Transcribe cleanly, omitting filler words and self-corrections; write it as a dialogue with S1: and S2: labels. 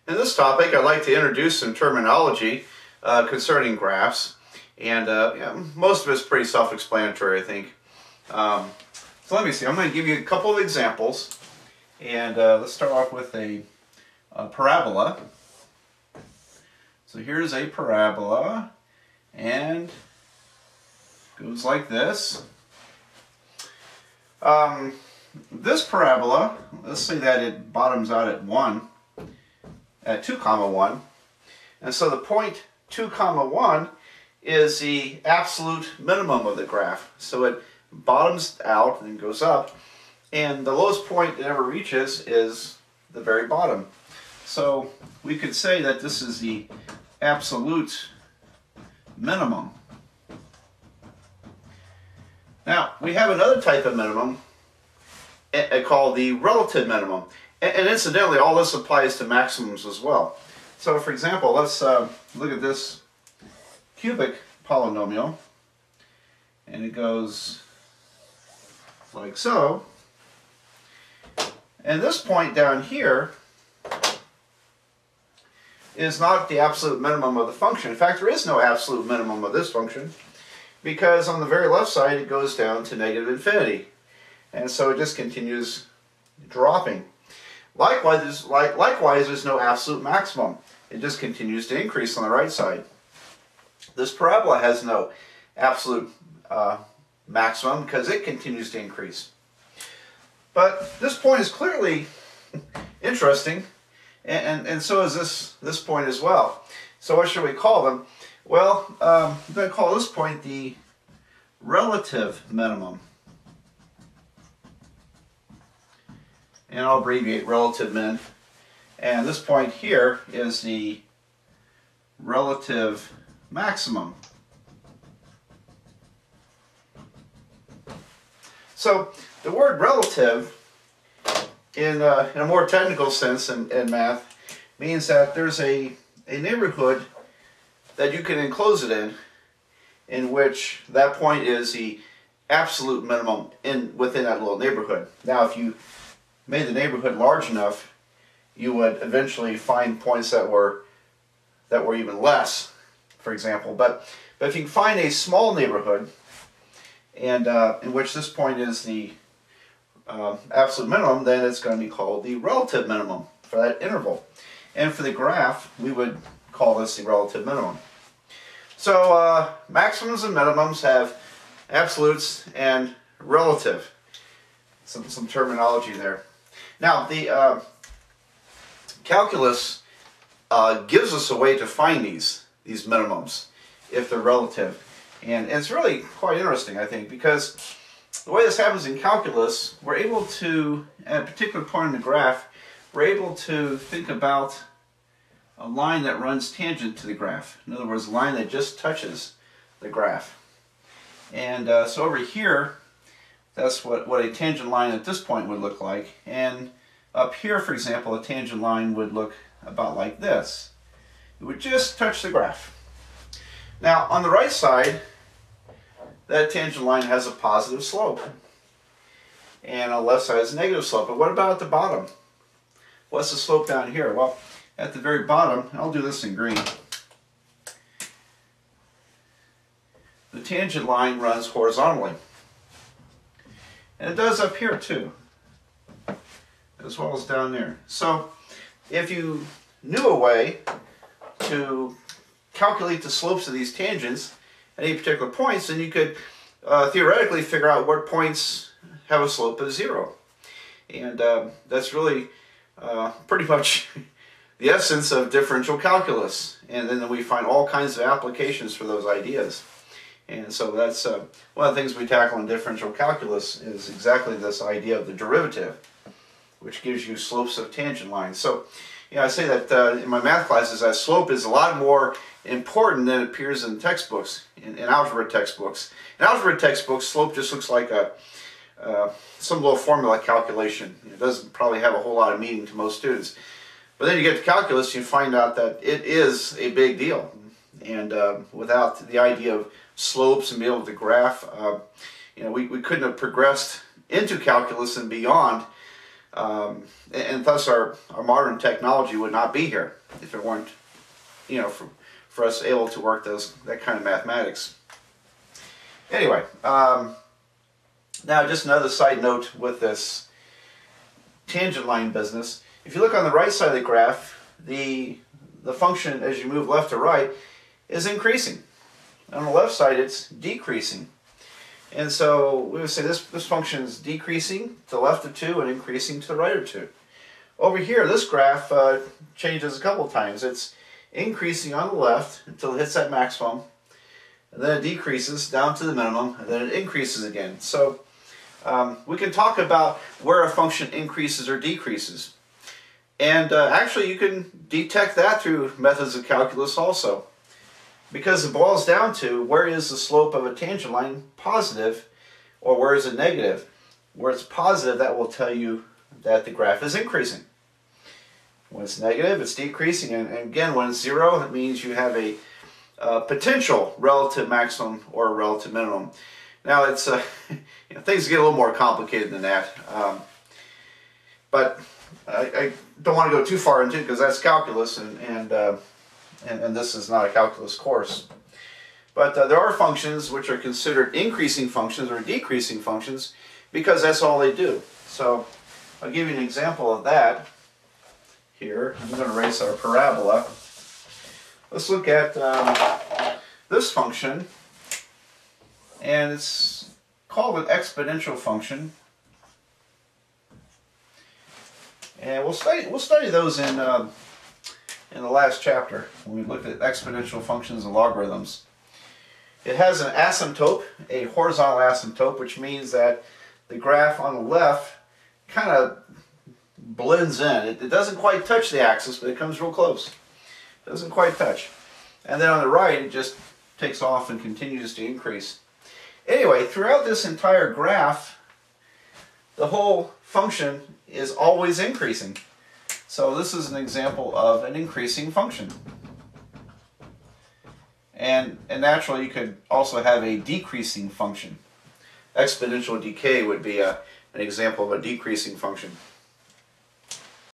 S1: In this topic, I'd like to introduce some terminology concerning graphs, and most of it's pretty self-explanatory, I think. So let me see, I'm going to give you a couple of examples, and let's start off with a parabola. So here's a parabola, and it goes like this. This parabola, let's say that it bottoms out at 2 comma 1, and so the point 2 comma 1 is the absolute minimum of the graph. So it bottoms out and then goes up, and the lowest point it ever reaches is the very bottom. So we could say that this is the absolute minimum. Now we have another type of minimum called the relative minimum. And incidentally, all this applies to maximums as well. So for example, let's look at this cubic polynomial, and it goes like so. And this point down here is not the absolute minimum of the function. In fact, there is no absolute minimum of this function, because on the very left side it goes down to negative infinity. And so it just continues dropping. Likewise, there's no absolute maximum. It just continues to increase on the right side. This parabola has no absolute maximum because it continues to increase. But this point is clearly interesting, and so is this point as well. So what should we call them? Well, I'm going to call this point the relative minimum. And I'll abbreviate relative min. And this point here is the relative maximum. So the word relative, in a more technical sense in math, means that there's a neighborhood that you can enclose it in which that point is the absolute minimum within that little neighborhood. Now, if you made the neighborhood large enough, you would eventually find points that were even less, for example. But if you can find a small neighborhood, and in which this point is the absolute minimum, then it's going to be called the relative minimum for that interval. And for the graph, we would call this the relative minimum. So maximums and minimums have absolutes and relative. Some terminology there. Now, the calculus gives us a way to find these minimums if they're relative. And it's really quite interesting, I think, because the way this happens in calculus, we're able to, at a particular point in the graph, we're able to think about a line that runs tangent to the graph. In other words, a line that just touches the graph. And so over here, that's what a tangent line at this point would look like. And up here, for example, a tangent line would look about like this. It would just touch the graph. Now, on the right side, that tangent line has a positive slope. And on the left side is a negative slope. But what about at the bottom? What's the slope down here? Well, at the very bottom, I'll do this in green. The tangent line runs horizontally. And it does up here too, as well as down there. So if you knew a way to calculate the slopes of these tangents at any particular points, then you could theoretically figure out what points have a slope of 0. And that's really pretty much the essence of differential calculus. And then we find all kinds of applications for those ideas. And so that's one of the things we tackle in differential calculus is exactly this idea of the derivative, which gives you slopes of tangent lines. So, I say that in my math classes, that slope is a lot more important than it appears in textbooks, in algebra textbooks. In algebra textbooks, slope just looks like some little formula calculation. It doesn't probably have a whole lot of meaning to most students. But then you get to calculus, you find out that it is a big deal. And without the idea of slopes and be able to graph, we couldn't have progressed into calculus and beyond And thus our modern technology would not be here if it weren't, you know, for us able to work that kind of mathematics. Anyway, now just another side note with this tangent line business. If you look on the right side of the graph, the function as you move left to right is increasing. On the left side it's decreasing. And so we would say this function is decreasing to the left of 2 and increasing to the right of 2. Over here, this graph changes a couple of times. It's increasing on the left until it hits that maximum, and then it decreases down to the minimum, and then it increases again. So we can talk about where a function increases or decreases. And actually you can detect that through methods of calculus also. Because it boils down to where is the slope of a tangent line positive or where is it negative. Where it's positive, that will tell you that the graph is increasing. When it's negative, it's decreasing. And again, when it's 0, it means you have a potential relative maximum or a relative minimum. Now, it's you know, things get a little more complicated than that. But I don't want to go too far into it because that's calculus, and this is not a calculus course. But there are functions which are considered increasing functions or decreasing functions because that's all they do. So I'll give you an example of that here. I'm going to erase our parabola. Let's look at this function, and it's called an exponential function. And we'll study those in the last chapter when we looked at exponential functions and logarithms. It has an asymptote, a horizontal asymptote, which means that the graph on the left kind of blends in. It doesn't quite touch the axis, but it comes real close. It doesn't quite touch. And then on the right, it just takes off and continues to increase. Anyway, throughout this entire graph, the whole function is always increasing. So this is an example of an increasing function. And naturally, you could also have a decreasing function. Exponential decay would be an example of a decreasing function.